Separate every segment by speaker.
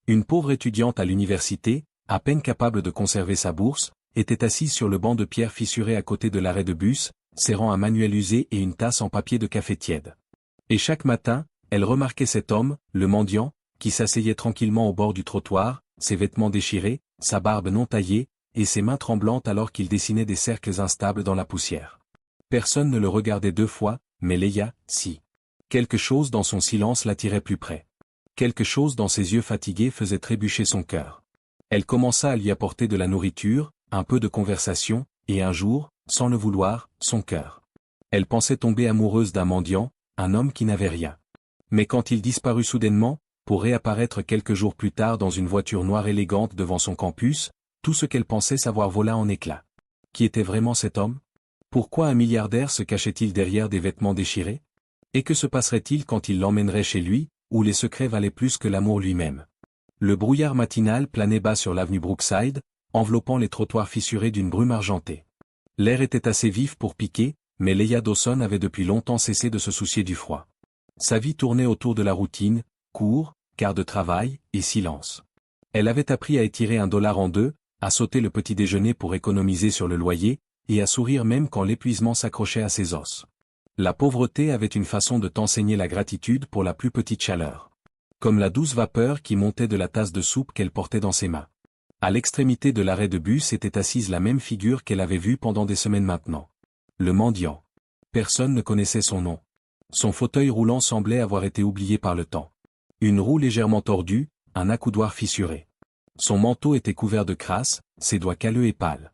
Speaker 1: Une pauvre étudiante à l'université, à peine capable de conserver sa bourse, était assise sur le banc de pierre fissuré à côté de l'arrêt de bus, serrant un manuel usé et une tasse en papier de café tiède. Et chaque matin, elle remarquait cet homme, le mendiant, qui s'asseyait tranquillement au bord du trottoir, ses vêtements déchirés, sa barbe non taillée, et ses mains tremblantes alors qu'il dessinait des cercles instables dans la poussière. Personne ne le regardait 2 fois, mais Leïa, si. Quelque chose dans son silence l'attirait plus près. Quelque chose dans ses yeux fatigués faisait trébucher son cœur. Elle commença à lui apporter de la nourriture, un peu de conversation, et un jour, sans le vouloir, son cœur. Elle pensait tomber amoureuse d'un mendiant, un homme qui n'avait rien. Mais quand il disparut soudainement, pour réapparaître quelques jours plus tard dans une voiture noire élégante devant son campus, tout ce qu'elle pensait savoir vola en éclats. Qui était vraiment cet homme? Pourquoi un milliardaire se cachait-il derrière des vêtements déchirés? Et que se passerait-il quand il l'emmènerait chez lui, où les secrets valaient plus que l'amour lui-même? Le brouillard matinal planait bas sur l'avenue Brookside, enveloppant les trottoirs fissurés d'une brume argentée. L'air était assez vif pour piquer, mais Leïa Dawson avait depuis longtemps cessé de se soucier du froid. Sa vie tournait autour de la routine, cours, quarts de travail, et silence. Elle avait appris à étirer $1 en deux, à sauter le petit déjeuner pour économiser sur le loyer, et à sourire même quand l'épuisement s'accrochait à ses os. La pauvreté avait une façon de t'enseigner la gratitude pour la plus petite chaleur. Comme la douce vapeur qui montait de la tasse de soupe qu'elle portait dans ses mains. À l'extrémité de l'arrêt de bus était assise la même figure qu'elle avait vue pendant des semaines maintenant. Le mendiant. Personne ne connaissait son nom. Son fauteuil roulant semblait avoir été oublié par le temps. Une roue légèrement tordue, un accoudoir fissuré. Son manteau était couvert de crasse, ses doigts calleux et pâles.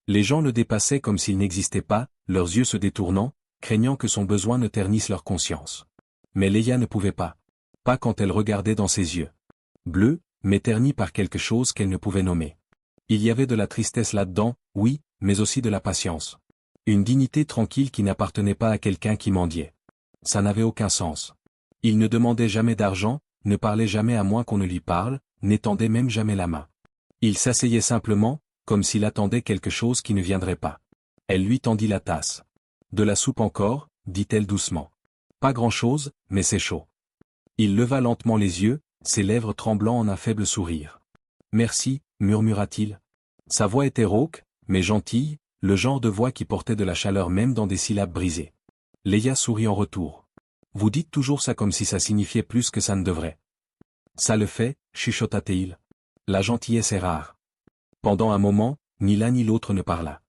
Speaker 1: Les gens le dépassaient comme s'il n'existait pas, leurs yeux se détournant, craignant que son besoin ne ternisse leur conscience. Mais Leïa ne pouvait pas. Pas quand elle regardait dans ses yeux. Bleus, mais ternis par quelque chose qu'elle ne pouvait nommer. Il y avait de la tristesse là-dedans, oui, mais aussi de la patience. Une dignité tranquille qui n'appartenait pas à quelqu'un qui mendiait. Ça n'avait aucun sens. Il ne demandait jamais d'argent, ne parlait jamais à moins qu'on ne lui parle, n'étendait même jamais la main. Il s'asseyait simplement, comme s'il attendait quelque chose qui ne viendrait pas. Elle lui tendit la tasse. De la soupe encore, dit-elle doucement. Pas grand-chose, mais c'est chaud. Il leva lentement les yeux, ses lèvres tremblant en un faible sourire. Merci, murmura-t-il. Sa voix était rauque, mais gentille, le genre de voix qui portait de la chaleur même dans des syllabes brisées. Leïa sourit en retour. Vous dites toujours ça comme si ça signifiait plus que ça ne devrait. Ça le fait, chuchota-t-il. La gentillesse est rare. Pendant un moment, ni l'un ni l'autre ne parla.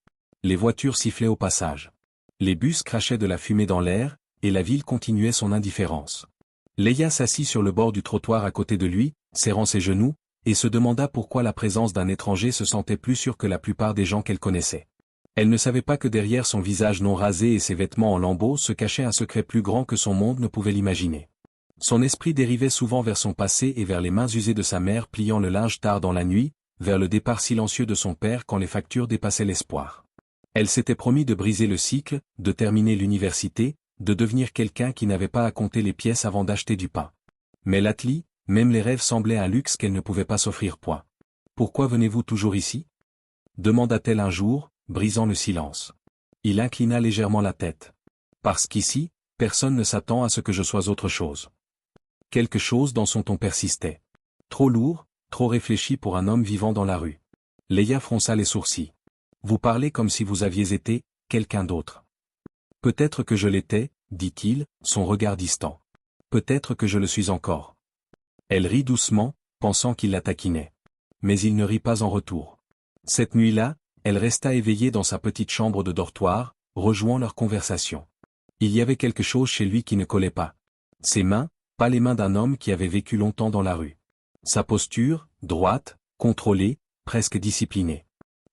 Speaker 1: Les voitures sifflaient au passage. Les bus crachaient de la fumée dans l'air, et la ville continuait son indifférence. Leïa s'assit sur le bord du trottoir à côté de lui, serrant ses genoux, et se demanda pourquoi la présence d'un étranger se sentait plus sûre que la plupart des gens qu'elle connaissait. Elle ne savait pas que derrière son visage non rasé et ses vêtements en lambeaux se cachait un secret plus grand que son monde ne pouvait l'imaginer. Son esprit dérivait souvent vers son passé et vers les mains usées de sa mère pliant le linge tard dans la nuit, vers le départ silencieux de son père quand les factures dépassaient l'espoir. Elle s'était promis de briser le cycle, de terminer l'université, de devenir quelqu'un qui n'avait pas à compter les pièces avant d'acheter du pain. Mais l'Atli, même les rêves semblaient un luxe qu'elle ne pouvait pas s'offrir point. « Pourquoi venez-vous toujours ici ?» demanda-t-elle un jour, brisant le silence. Il inclina légèrement la tête. « Parce qu'ici, personne ne s'attend à ce que je sois autre chose. » Quelque chose dans son ton persistait. Trop lourd, trop réfléchi pour un homme vivant dans la rue. Leïa fronça les sourcils. « Vous parlez comme si vous aviez été quelqu'un d'autre. » « Peut-être que je l'étais, dit-il, son regard distant. Peut-être que je le suis encore. » Elle rit doucement, pensant qu'il la taquinait. Mais il ne rit pas en retour. Cette nuit-là, elle resta éveillée dans sa petite chambre de dortoir, rejoignant leur conversation. Il y avait quelque chose chez lui qui ne collait pas. Ses mains, pas les mains d'un homme qui avait vécu longtemps dans la rue. Sa posture, droite, contrôlée, presque disciplinée.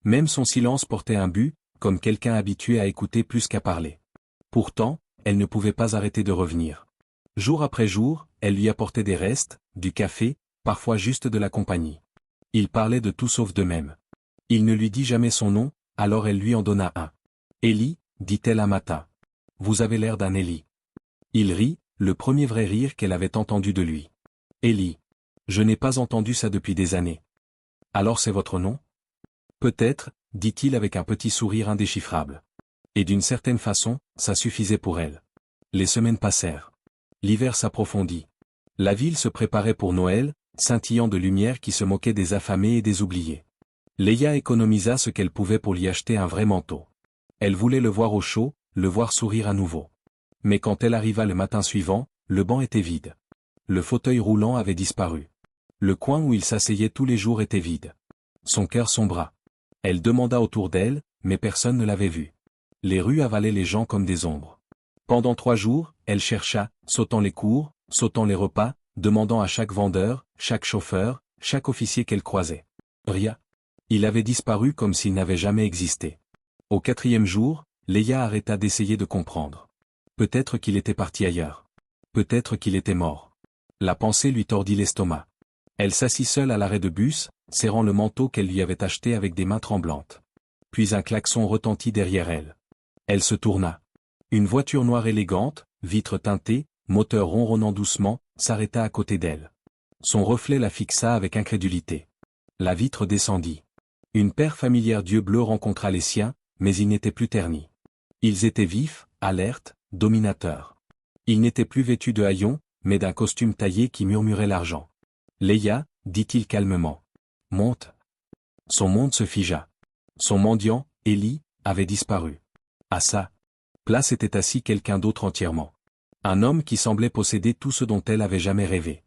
Speaker 1: Même son silence portait un but, comme quelqu'un habitué à écouter plus qu'à parler. Pourtant, elle ne pouvait pas arrêter de revenir. Jour après jour, elle lui apportait des restes, du café, parfois juste de la compagnie. Il parlait de tout sauf d'eux-mêmes. Il ne lui dit jamais son nom, alors elle lui en donna un. « Ellie, dit-elle un matin. Vous avez l'air d'un Ellie. » Il rit, le premier vrai rire qu'elle avait entendu de lui. « Ellie. Je n'ai pas entendu ça depuis des années. » « Alors c'est votre nom ? » « Peut-être, dit-il avec un petit sourire indéchiffrable. Et d'une certaine façon, ça suffisait pour elle. Les semaines passèrent. L'hiver s'approfondit. La ville se préparait pour Noël, scintillant de lumière qui se moquait des affamés et des oubliés. Leia économisa ce qu'elle pouvait pour lui acheter un vrai manteau. Elle voulait le voir au chaud, le voir sourire à nouveau. Mais quand elle arriva le matin suivant, le banc était vide. Le fauteuil roulant avait disparu. Le coin où il s'asseyait tous les jours était vide. Son cœur sombra. Elle demanda autour d'elle, mais personne ne l'avait vu. Les rues avalaient les gens comme des ombres. Pendant 3 jours, elle chercha, sautant les cours, sautant les repas, demandant à chaque vendeur, chaque chauffeur, chaque officier qu'elle croisait. Rien. Il avait disparu comme s'il n'avait jamais existé. Au 4e jour, Leia arrêta d'essayer de comprendre. Peut-être qu'il était parti ailleurs. Peut-être qu'il était mort. La pensée lui tordit l'estomac. Elle s'assit seule à l'arrêt de bus, serrant le manteau qu'elle lui avait acheté avec des mains tremblantes. Puis un klaxon retentit derrière elle. Elle se tourna. Une voiture noire élégante, vitres teintées, moteur ronronnant doucement, s'arrêta à côté d'elle. Son reflet la fixa avec incrédulité. La vitre descendit. Une paire familière d'yeux bleus rencontra les siens, mais ils n'étaient plus ternis. Ils étaient vifs, alertes, dominateurs. Ils n'étaient plus vêtus de haillons, mais d'un costume taillé qui murmurait l'argent. « Leia, dit-il calmement. Monte. » Son monde se figea. Son mendiant, Eli, avait disparu. À sa place était assis quelqu'un d'autre entièrement. Un homme qui semblait posséder tout ce dont elle avait jamais rêvé.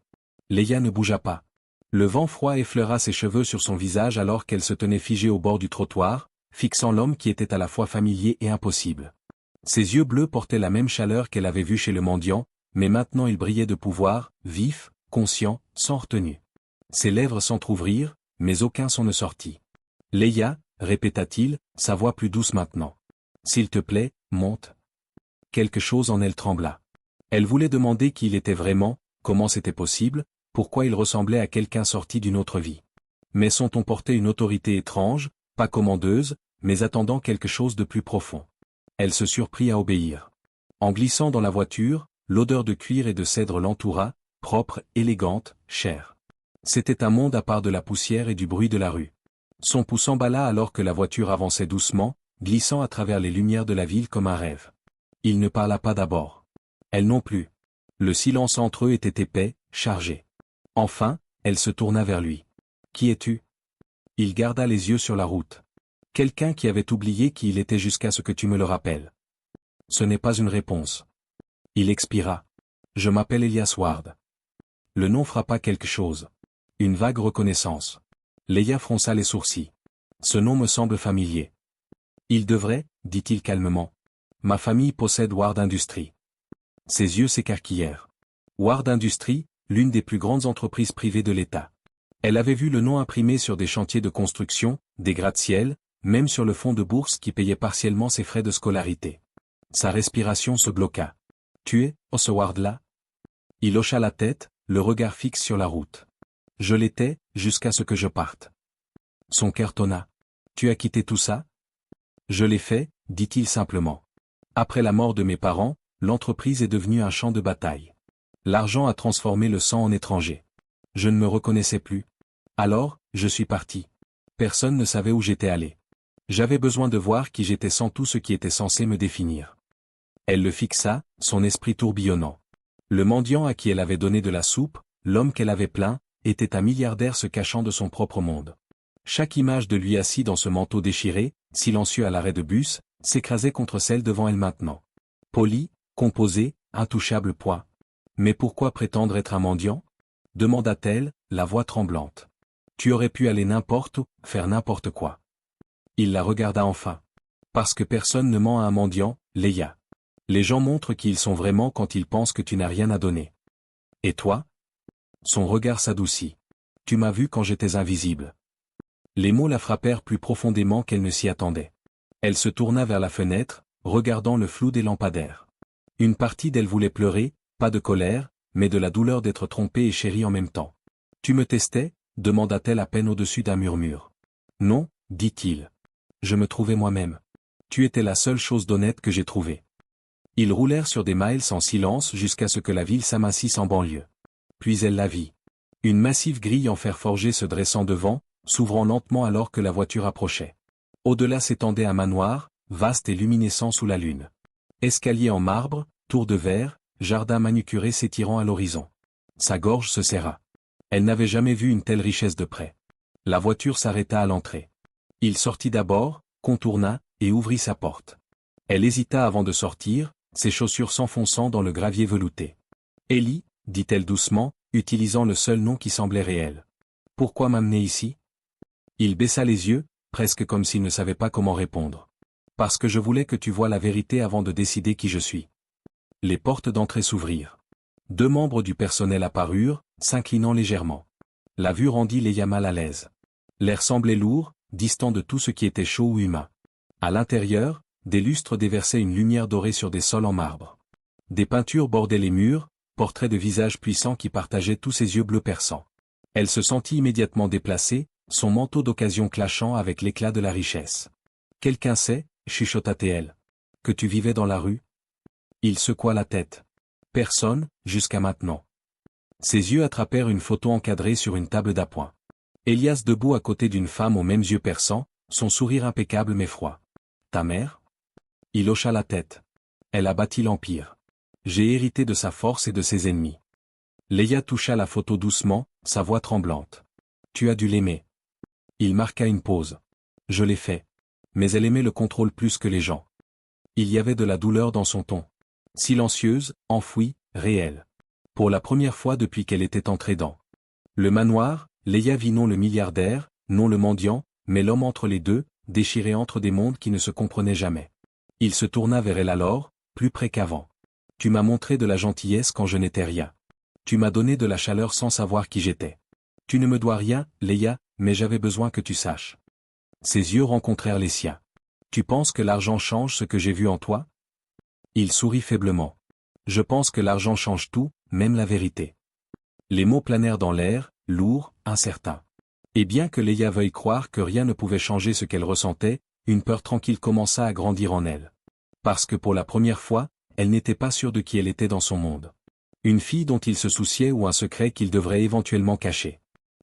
Speaker 1: Leia ne bougea pas. Le vent froid effleura ses cheveux sur son visage alors qu'elle se tenait figée au bord du trottoir, fixant l'homme qui était à la fois familier et impossible. Ses yeux bleus portaient la même chaleur qu'elle avait vue chez le mendiant, mais maintenant ils brillaient de pouvoir, vifs, conscients, sans retenue. Ses lèvres s'entr'ouvrirent, mais aucun son ne sortit. « Leia, répéta-t-il, sa voix plus douce maintenant. S'il te plaît, monte. » Quelque chose en elle trembla. Elle voulait demander qui il était vraiment, comment c'était possible, pourquoi il ressemblait à quelqu'un sorti d'une autre vie. Mais son ton portait une autorité étrange, pas commandeuse, mais attendant quelque chose de plus profond. Elle se surprit à obéir. En glissant dans la voiture, l'odeur de cuir et de cèdre l'entoura, propre, élégante, chère. C'était un monde à part de la poussière et du bruit de la rue. Son pouls s'emballa alors que la voiture avançait doucement, glissant à travers les lumières de la ville comme un rêve. Il ne parla pas d'abord. Elle non plus. Le silence entre eux était épais, chargé. Enfin, elle se tourna vers lui. « Qui es-tu » Il garda les yeux sur la route. « Quelqu'un qui avait oublié qui il était jusqu'à ce que tu me le rappelles. » Ce n'est pas une réponse. Il expira. « Je m'appelle Elias Ward. » Le nom frappa quelque chose. Une vague reconnaissance. Leia fronça les sourcils. « Ce nom me semble familier. » Il devrait, dit-il calmement. « Ma famille possède Ward Industries. » Ses yeux s'écarquillèrent. Ward Industries, l'une des plus grandes entreprises privées de l'État. Elle avait vu le nom imprimé sur des chantiers de construction, des gratte-ciel, même sur le fonds de bourse qui payait partiellement ses frais de scolarité. Sa respiration se bloqua. « Tu es, ce Ward-là » Il hocha la tête, le regard fixe sur la route. « Je l'étais, jusqu'à ce que je parte. » Son cœur tonna. « Tu as quitté tout ça ?»« Je l'ai fait, » dit-il simplement. « Après la mort de mes parents, l'entreprise est devenue un champ de bataille. L'argent a transformé le sang en étranger. Je ne me reconnaissais plus. Alors, je suis parti. Personne ne savait où j'étais allé. J'avais besoin de voir qui j'étais sans tout ce qui était censé me définir. » Elle le fixa, son esprit tourbillonnant. Le mendiant à qui elle avait donné de la soupe, l'homme qu'elle avait plaint, était un milliardaire se cachant de son propre monde. Chaque image de lui assis dans ce manteau déchiré, silencieux à l'arrêt de bus, s'écrasait contre celle devant elle maintenant. Poli, composé, intouchable point. Mais pourquoi prétendre être un mendiant ? Demanda-t-elle, la voix tremblante. Tu aurais pu aller n'importe où, faire n'importe quoi. Il la regarda enfin. Parce que personne ne ment à un mendiant, Leia. Les gens montrent qui ils sont vraiment quand ils pensent que tu n'as rien à donner. Et toi ? Son regard s'adoucit. Tu m'as vu quand j'étais invisible. Les mots la frappèrent plus profondément qu'elle ne s'y attendait. Elle se tourna vers la fenêtre, regardant le flou des lampadaires. Une partie d'elle voulait pleurer, pas de colère, mais de la douleur d'être trompée et chérie en même temps. « Tu me testais » demanda-t-elle à peine au-dessus d'un murmure. « Non, » dit-il. « Je me trouvais moi-même. Tu étais la seule chose d'honnête que j'ai trouvée. » Ils roulèrent sur des miles en silence jusqu'à ce que la ville s'amincisse en banlieue. Puis elle la vit. Une massive grille en fer forgé se dressant devant, s'ouvrant lentement alors que la voiture approchait. Au-delà s'étendait un manoir, vaste et luminescent sous la lune. Escalier en marbre, tour de verre, jardin manucuré s'étirant à l'horizon. Sa gorge se serra. Elle n'avait jamais vu une telle richesse de près. La voiture s'arrêta à l'entrée. Il sortit d'abord, contourna, et ouvrit sa porte. Elle hésita avant de sortir, ses chaussures s'enfonçant dans le gravier velouté. « Ellie, dit-elle doucement, utilisant le seul nom qui semblait réel. Pourquoi m'amener ici ? Il baissa les yeux, presque comme s'il ne savait pas comment répondre. Parce que je voulais que tu voies la vérité avant de décider qui je suis. Les portes d'entrée s'ouvrirent. 2 membres du personnel apparurent, s'inclinant légèrement. La vue rendit Leia mal à l'aise. L'air semblait lourd, distant de tout ce qui était chaud ou humain. À l'intérieur, des lustres déversaient une lumière dorée sur des sols en marbre. Des peintures bordaient les murs, portraits de visages puissants qui partageaient tous ses yeux bleus perçants. Elle se sentit immédiatement déplacée, son manteau d'occasion clashant avec l'éclat de la richesse. « Quelqu'un sait, chuchota-t-elle, que tu vivais dans la rue ?» Il secoua la tête. « Personne, jusqu'à maintenant. » Ses yeux attrapèrent une photo encadrée sur une table d'appoint. Elias debout à côté d'une femme aux mêmes yeux perçants, son sourire impeccable mais froid. « Ta mère ?» Il hocha la tête. « Elle a bâti l'Empire. J'ai hérité de sa force et de ses ennemis. » Leia toucha la photo doucement, sa voix tremblante. « Tu as dû l'aimer. » Il marqua une pause. « Je l'ai fait. Mais elle aimait le contrôle plus que les gens. » Il y avait de la douleur dans son ton. Silencieuse, enfouie, réelle. Pour la première fois depuis qu'elle était entrée dans le manoir, Leia vit non le milliardaire, non le mendiant, mais l'homme entre les deux, déchiré entre des mondes qui ne se comprenaient jamais. Il se tourna vers elle alors, plus près qu'avant. « Tu m'as montré de la gentillesse quand je n'étais rien. Tu m'as donné de la chaleur sans savoir qui j'étais. Tu ne me dois rien, Leia, mais j'avais besoin que tu saches. » Ses yeux rencontrèrent les siens. « Tu penses que l'argent change ce que j'ai vu en toi ?» Il sourit faiblement. « Je pense que l'argent change tout, même la vérité. » Les mots planèrent dans l'air, lourds, incertains. Et bien que Leia veuille croire que rien ne pouvait changer ce qu'elle ressentait, une peur tranquille commença à grandir en elle. Parce que pour la première fois, elle n'était pas sûre de qui elle était dans son monde. Une fille dont il se souciait ou un secret qu'il devrait éventuellement cacher.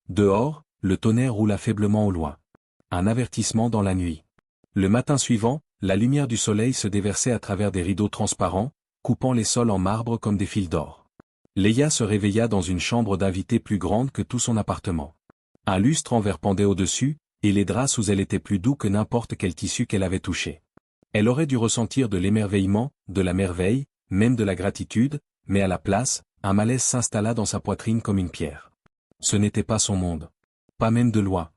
Speaker 1: Dehors, le tonnerre roula faiblement au loin. Un avertissement dans la nuit. Le matin suivant, la lumière du soleil se déversait à travers des rideaux transparents, coupant les sols en marbre comme des fils d'or. Leia se réveilla dans une chambre d'invité plus grande que tout son appartement. Un lustre en verre pendait au-dessus, et les draps sous elle étaient plus doux que n'importe quel tissu qu'elle avait touché. Elle aurait dû ressentir de l'émerveillement, de la merveille, même de la gratitude, mais à la place, un malaise s'installa dans sa poitrine comme une pierre. Ce n'était pas son monde. Pas même de loin.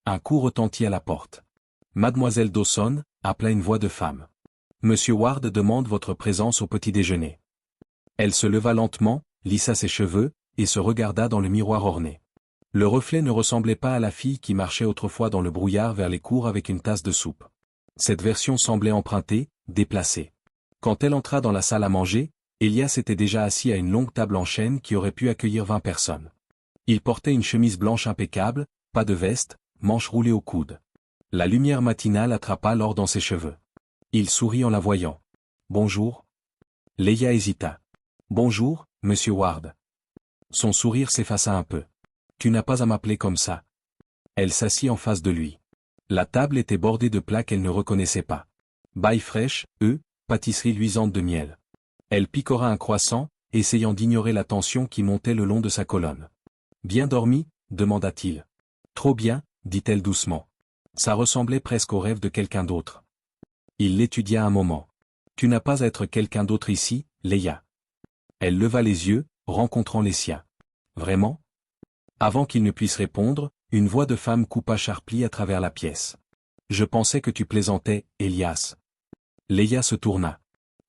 Speaker 1: Un coup retentit à la porte. Mademoiselle Dawson, appela une voix de femme. Monsieur Ward demande votre présence au petit déjeuner. Elle se leva lentement, lissa ses cheveux, et se regarda dans le miroir orné. Le reflet ne ressemblait pas à la fille qui marchait autrefois dans le brouillard vers les cours avec une tasse de soupe. Cette version semblait empruntée, déplacée. Quand elle entra dans la salle à manger, Elias était déjà assis à une longue table en chêne qui aurait pu accueillir 20 personnes. Il portait une chemise blanche impeccable, pas de veste, manches roulées au coude. La lumière matinale attrapa l'or dans ses cheveux. Il sourit en la voyant. « Bonjour. » Leia hésita. « Bonjour, monsieur Ward. » Son sourire s'effaça un peu. « Tu n'as pas à m'appeler comme ça. » Elle s'assit en face de lui. La table était bordée de plats qu'elle ne reconnaissait pas. Baille fraîche, œufs, pâtisserie luisante de miel. Elle picora un croissant, essayant d'ignorer la tension qui montait le long de sa colonne. « Bien dormi ?» demanda-t-il. « Trop bien », dit-elle doucement. Ça ressemblait presque au rêve de quelqu'un d'autre. Il l'étudia un moment. « Tu n'as pas à être quelqu'un d'autre ici, Leia. » Elle leva les yeux, rencontrant les siens. « Vraiment ?» Avant qu'il ne puisse répondre, une voix de femme coupa Sharply à travers la pièce. « Je pensais que tu plaisantais, Elias. » Leia se tourna.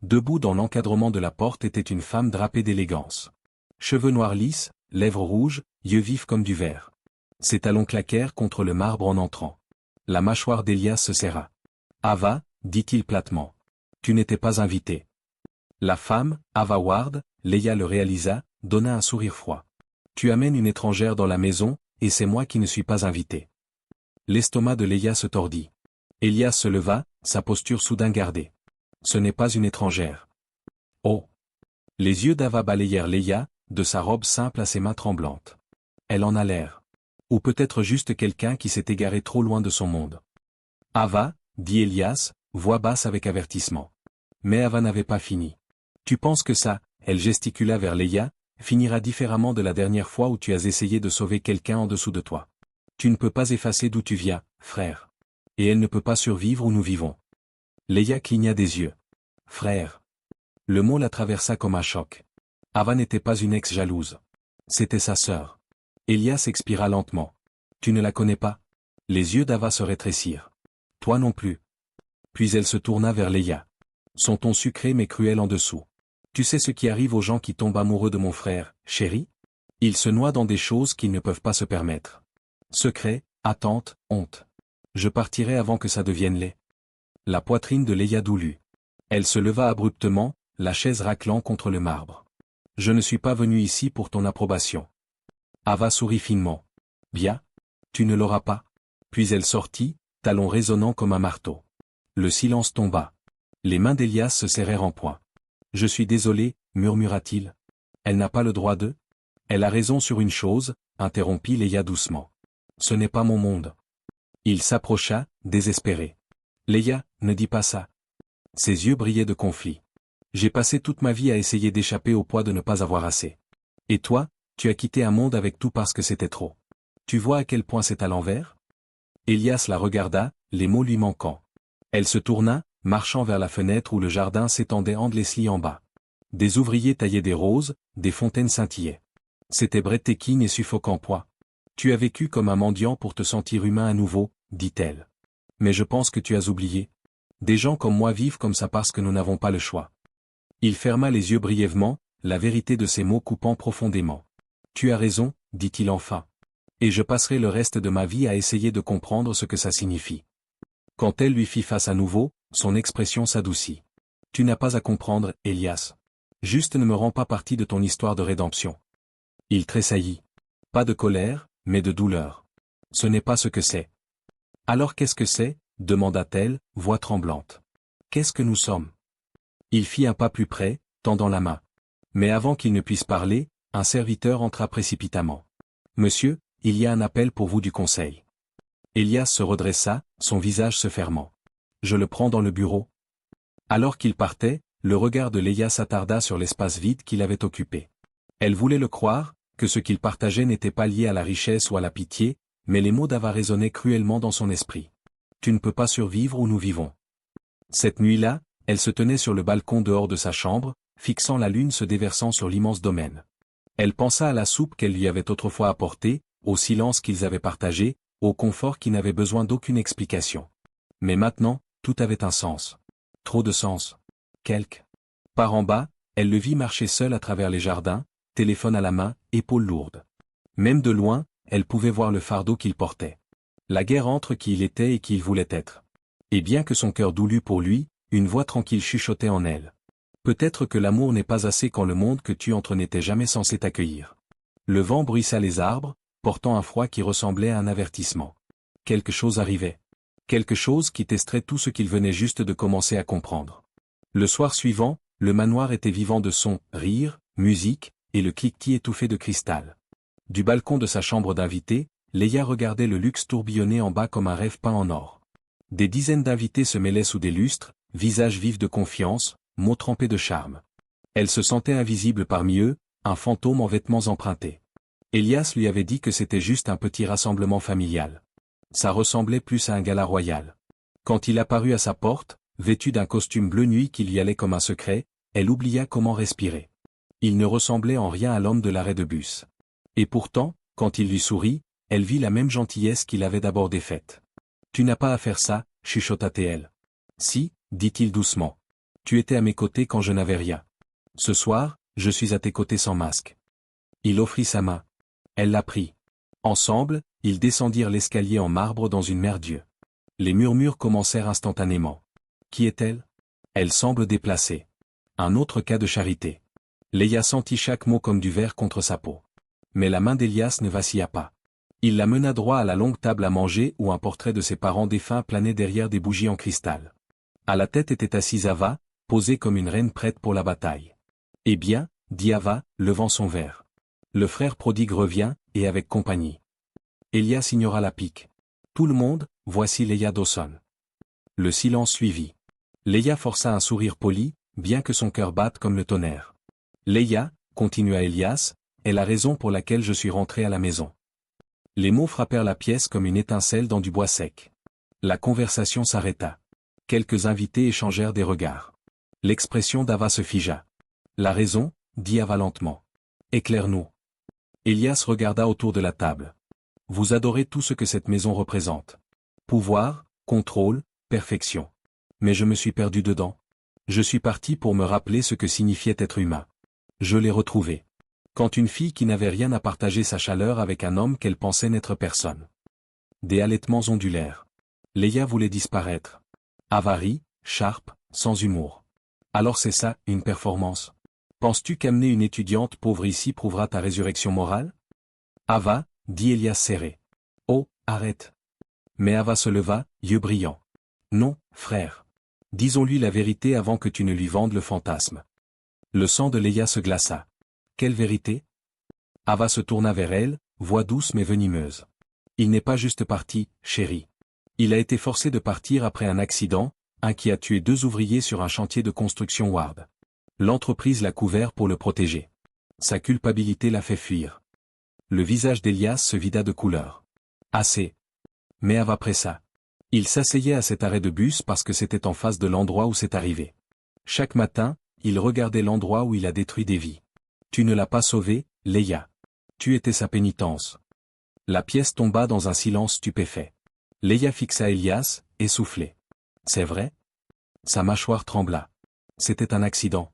Speaker 1: Debout dans l'encadrement de la porte était une femme drapée d'élégance. Cheveux noirs lisses, lèvres rouges, yeux vifs comme du verre. Ses talons claquèrent contre le marbre en entrant. La mâchoire d'Elias se serra. « Ava, dit-il platement. Tu n'étais pas invité. » La femme, Ava Ward, Leia le réalisa, donna un sourire froid. « Tu amènes une étrangère dans la maison, et c'est moi qui ne suis pas invité. » L'estomac de Leia se tordit. Elias se leva, sa posture soudain gardée. « Ce n'est pas une étrangère. »« Oh !» Les yeux d'Ava balayèrent Leia, de sa robe simple à ses mains tremblantes. « Elle en a l'air. Ou peut-être juste quelqu'un qui s'est égaré trop loin de son monde. »« Ava, » dit Elias, voix basse avec avertissement. Mais Ava n'avait pas fini. « Tu penses que ça ?» Elle gesticula vers Leia, finira différemment de la dernière fois où tu as essayé de sauver quelqu'un en dessous de toi. Tu ne peux pas effacer d'où tu viens, frère. Et elle ne peut pas survivre où nous vivons. Leia cligna des yeux. Frère. Le mot la traversa comme un choc. Ava n'était pas une ex-jalouse. C'était sa sœur. Elias expira lentement. Tu ne la connais pas? Les yeux d'Ava se rétrécirent. Toi non plus. Puis elle se tourna vers Leia. Son ton sucré mais cruel en dessous. Tu sais ce qui arrive aux gens qui tombent amoureux de mon frère, chérie? Ils se noient dans des choses qu'ils ne peuvent pas se permettre. Secret, attente, honte. Je partirai avant que ça devienne laid. La poitrine de Leia doulut. Elle se leva abruptement, la chaise raclant contre le marbre. Je ne suis pas venu ici pour ton approbation. Ava sourit finement. Bien. Tu ne l'auras pas. Puis elle sortit, talons résonnants comme un marteau. Le silence tomba. Les mains d'Elias se serrèrent en poing. Je suis désolé, murmura-t-il. Elle n'a pas le droit de? Elle a raison sur une chose, interrompit Leia doucement. Ce n'est pas mon monde. Il s'approcha, désespéré. Leia, ne dis pas ça. Ses yeux brillaient de conflit. J'ai passé toute ma vie à essayer d'échapper au poids de ne pas avoir assez. Et toi, tu as quitté un monde avec tout parce que c'était trop. Tu vois à quel point c'est à l'envers? Elias la regarda, les mots lui manquant. Elle se tourna, marchant vers la fenêtre où le jardin s'étendait endlessement en bas. Des ouvriers taillaient des roses, des fontaines scintillaient. C'était breathtaking et suffocant point. Tu as vécu comme un mendiant pour te sentir humain à nouveau, dit-elle. Mais je pense que tu as oublié. Des gens comme moi vivent comme ça parce que nous n'avons pas le choix. Il ferma les yeux brièvement, la vérité de ses mots coupant profondément. Tu as raison, dit-il enfin. Et je passerai le reste de ma vie à essayer de comprendre ce que ça signifie. Quand elle lui fit face à nouveau, son expression s'adoucit. Tu n'as pas à comprendre, Elias. Juste ne me rends pas partie de ton histoire de rédemption. Il tressaillit. Pas de colère, mais de douleur. Ce n'est pas ce que c'est. Alors qu'est-ce que c'est? Demanda-t-elle, voix tremblante. Qu'est-ce que nous sommes? Il fit un pas plus près, tendant la main. Mais avant qu'il ne puisse parler, un serviteur entra précipitamment. Monsieur, il y a un appel pour vous du conseil. Elias se redressa, son visage se fermant. Je le prends dans le bureau. Alors qu'il partait, le regard de Leia s'attarda sur l'espace vide qu'il avait occupé. Elle voulait le croire, que ce qu'il partageait n'était pas lié à la richesse ou à la pitié, mais les mots d'Ava résonnaient cruellement dans son esprit. Tu ne peux pas survivre où nous vivons. Cette nuit-là, elle se tenait sur le balcon dehors de sa chambre, fixant la lune se déversant sur l'immense domaine. Elle pensa à la soupe qu'elle lui avait autrefois apportée, au silence qu'ils avaient partagé, au confort qui n'avait besoin d'aucune explication. Mais maintenant, tout avait un sens. Trop de sens. Par en bas, elle le vit marcher seul à travers les jardins, téléphone à la main, épaules lourdes. Même de loin, elle pouvait voir le fardeau qu'il portait. La guerre entre qui il était et qui il voulait être. Et bien que son cœur doulût pour lui, une voix tranquille chuchotait en elle. Peut-être que l'amour n'est pas assez quand le monde que tu entres n'était jamais censé t'accueillir. Le vent bruissa les arbres, portant un froid qui ressemblait à un avertissement. Quelque chose arrivait. Quelque chose qui testerait tout ce qu'il venait juste de commencer à comprendre. Le soir suivant, le manoir était vivant de sons, rires, musique, et le cliquetis étouffé de cristal. Du balcon de sa chambre d'invité, Leia regardait le luxe tourbillonner en bas comme un rêve peint en or. Des dizaines d'invités se mêlaient sous des lustres, visages vifs de confiance, mots trempés de charme. Elle se sentait invisible parmi eux, un fantôme en vêtements empruntés. Elias lui avait dit que c'était juste un petit rassemblement familial. Ça ressemblait plus à un gala royal. Quand il apparut à sa porte, vêtu d'un costume bleu nuit qui lui allait comme un secret, elle oublia comment respirer. Il ne ressemblait en rien à l'homme de l'arrêt de bus. Et pourtant, quand il lui sourit, elle vit la même gentillesse qu'il avait d'abord défaite. Tu n'as pas à faire ça, chuchota-t-elle. Si, dit-il doucement. Tu étais à mes côtés quand je n'avais rien. Ce soir, je suis à tes côtés sans masque. Il offrit sa main. Elle la prit. Ensemble, ils descendirent l'escalier en marbre dans une mer d'yeux. Les murmures commencèrent instantanément. Qui est-elle? Elle semble déplacée. Un autre cas de charité. Leia sentit chaque mot comme du verre contre sa peau. Mais la main d'Elias ne vacilla pas. Il la mena droit à la longue table à manger où un portrait de ses parents défunts planait derrière des bougies en cristal. À la tête était assise Ava, posée comme une reine prête pour la bataille. Eh bien, dit Ava, levant son verre. Le frère prodigue revient, et avec compagnie. Elias ignora la pique. Tout le monde, voici Leia Dawson. Le silence suivit. Leia força un sourire poli, bien que son cœur batte comme le tonnerre. Leia, continua Elias, est la raison pour laquelle je suis rentré à la maison. Les mots frappèrent la pièce comme une étincelle dans du bois sec. La conversation s'arrêta. Quelques invités échangèrent des regards. L'expression d'Ava se figea. La raison, dit Ava lentement. Éclaire-nous. Elias regarda autour de la table. Vous adorez tout ce que cette maison représente. Pouvoir, contrôle, perfection. Mais je me suis perdu dedans. Je suis parti pour me rappeler ce que signifiait être humain. Je l'ai retrouvé. Quand une fille qui n'avait rien à partager sa chaleur avec un homme qu'elle pensait n'être personne. Des halètements ondulèrent. Leia voulait disparaître. Avarie, sharp, sans humour. Alors c'est ça, une performance. Penses-tu qu'amener une étudiante pauvre ici prouvera ta résurrection morale? Ava, dit Elias serré. Oh, arrête. Mais Ava se leva, yeux brillants. Non, frère. Disons-lui la vérité avant que tu ne lui vendes le fantasme. Le sang de Leia se glaça. Quelle vérité? Ava se tourna vers elle, voix douce mais venimeuse. Il n'est pas juste parti, chérie. Il a été forcé de partir après un accident, un qui a tué 2 ouvriers sur un chantier de construction Ward. L'entreprise l'a couvert pour le protéger. Sa culpabilité l'a fait fuir. Le visage d'Elias se vida de couleur. Assez. Mais Ava pressa. Il s'asseyait à cet arrêt de bus parce que c'était en face de l'endroit où c'est arrivé. Chaque matin, il regardait l'endroit où il a détruit des vies. Tu ne l'as pas sauvé, Leia. Tu étais sa pénitence. La pièce tomba dans un silence stupéfait. Leia fixa Elias, essoufflé. C'est vrai? Sa mâchoire trembla. C'était un accident.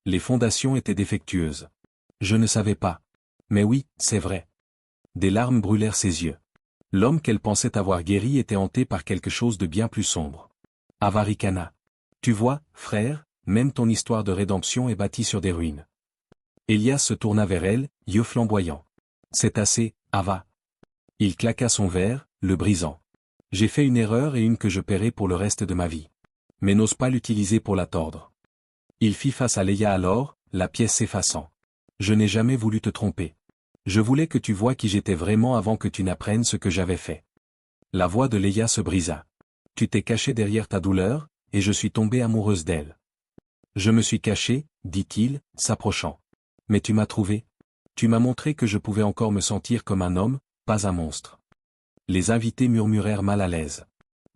Speaker 1: Les fondations étaient défectueuses. Je ne savais pas. Mais oui, c'est vrai. Des larmes brûlèrent ses yeux. L'homme qu'elle pensait avoir guéri était hanté par quelque chose de bien plus sombre. Ava ricana. Tu vois, frère, même ton histoire de rédemption est bâtie sur des ruines. Elias se tourna vers elle, yeux flamboyants. C'est assez, Ava. Il claqua son verre, le brisant. J'ai fait une erreur et une que je paierai pour le reste de ma vie. Mais n'ose pas l'utiliser pour la tordre. Il fit face à Leia alors, la pièce s'effaçant. Je n'ai jamais voulu te tromper. Je voulais que tu vois qui j'étais vraiment avant que tu n'apprennes ce que j'avais fait. La voix de Leia se brisa. Tu t'es caché derrière ta douleur, et je suis tombée amoureuse d'elle. Je me suis caché, dit-il, s'approchant. Mais tu m'as trouvé. Tu m'as montré que je pouvais encore me sentir comme un homme, pas un monstre. Les invités murmurèrent mal à l'aise.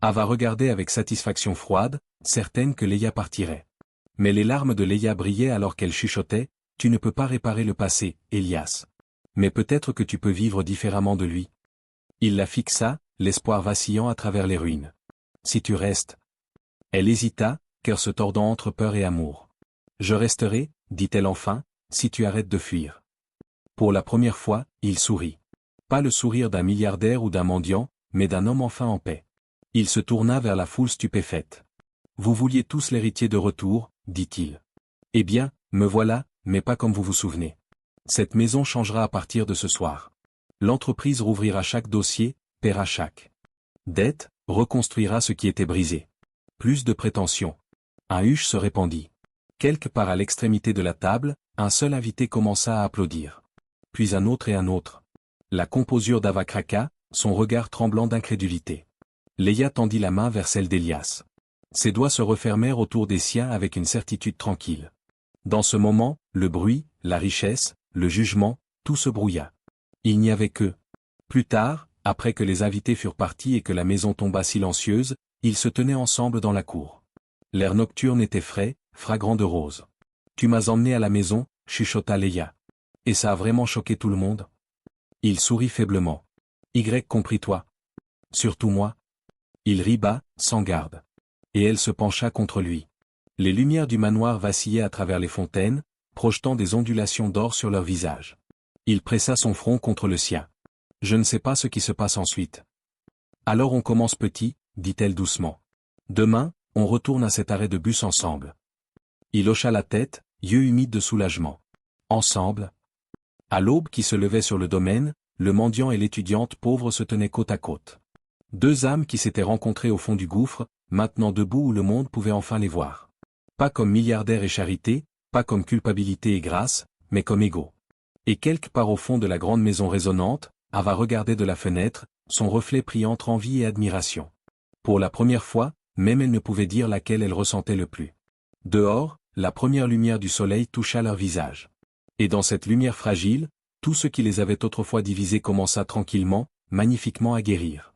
Speaker 1: Ava regardait avec satisfaction froide, certaine que Leia partirait. Mais les larmes de Leia brillaient alors qu'elle chuchotait, tu ne peux pas réparer le passé, Elias. Mais peut-être que tu peux vivre différemment de lui. Il la fixa, l'espoir vacillant à travers les ruines. Si tu restes. Elle hésita, cœur se tordant entre peur et amour. Je resterai, dit-elle enfin, si tu arrêtes de fuir. Pour la première fois, il sourit. Pas le sourire d'un milliardaire ou d'un mendiant, mais d'un homme enfin en paix. Il se tourna vers la foule stupéfaite. Vous vouliez tous l'héritier de retour, dit-il. Eh bien, me voilà, mais pas comme vous vous souvenez. Cette maison changera à partir de ce soir. L'entreprise rouvrira chaque dossier, paiera chaque dette, reconstruira ce qui était brisé. Plus de prétentions. Un huche se répandit. Quelque part à l'extrémité de la table, un seul invité commença à applaudir. Puis un autre et un autre. La composure d'Ava craqua, son regard tremblant d'incrédulité. Leia tendit la main vers celle d'Elias. Ses doigts se refermèrent autour des siens avec une certitude tranquille. Dans ce moment, le bruit, la richesse, le jugement, tout se brouilla. Il n'y avait que. Plus tard, après que les invités furent partis et que la maison tomba silencieuse, ils se tenaient ensemble dans la cour. L'air nocturne était frais, fragrant de roses. Tu m'as emmené à la maison, chuchota Leia. Et ça a vraiment choqué tout le monde? Il sourit faiblement. Y compris toi. Surtout moi. Il rit bas, sans garde. Et elle se pencha contre lui. Les lumières du manoir vacillaient à travers les fontaines, projetant des ondulations d'or sur leur visage. Il pressa son front contre le sien. Je ne sais pas ce qui se passe ensuite. Alors on commence petit, dit-elle doucement. Demain, on retourne à cet arrêt de bus ensemble. Il hocha la tête, yeux humides de soulagement. Ensemble? À l'aube qui se levait sur le domaine, le mendiant et l'étudiante pauvre se tenaient côte à côte. 2 âmes qui s'étaient rencontrées au fond du gouffre, maintenant debout où le monde pouvait enfin les voir. Pas comme milliardaire et charité, pas comme culpabilité et grâce, mais comme égaux. Et quelque part au fond de la grande maison résonnante, Ava regardait de la fenêtre, son reflet pris entre envie et admiration. Pour la première fois, même elle ne pouvait dire laquelle elle ressentait le plus. Dehors, la première lumière du soleil toucha leur visage. Et dans cette lumière fragile, tout ce qui les avait autrefois divisés commença tranquillement, magnifiquement à guérir.